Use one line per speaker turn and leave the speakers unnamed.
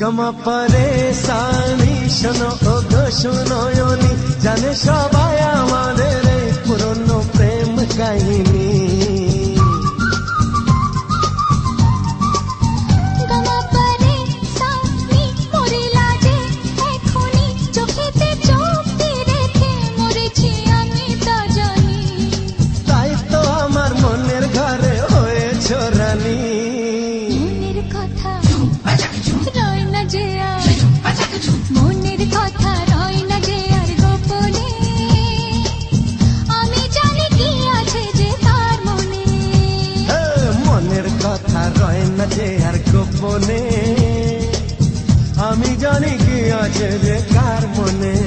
গমা পরেশানি শোনো ও গো শোনয়নি, জানে সবাই আমাদের এই পুরনো প্রেম কাহিনী। তাই তো আমার মনের ঘরে হয়েছ রানী।
মনের কথা রয় না যে আর, মনের কথা রয় না যে আর গোপনে, আমি জানি কি আছে যে তার মনে।
মনের কথা রয় না যে আর গোপনে, আমি জানি কি আছে যে কার মনে।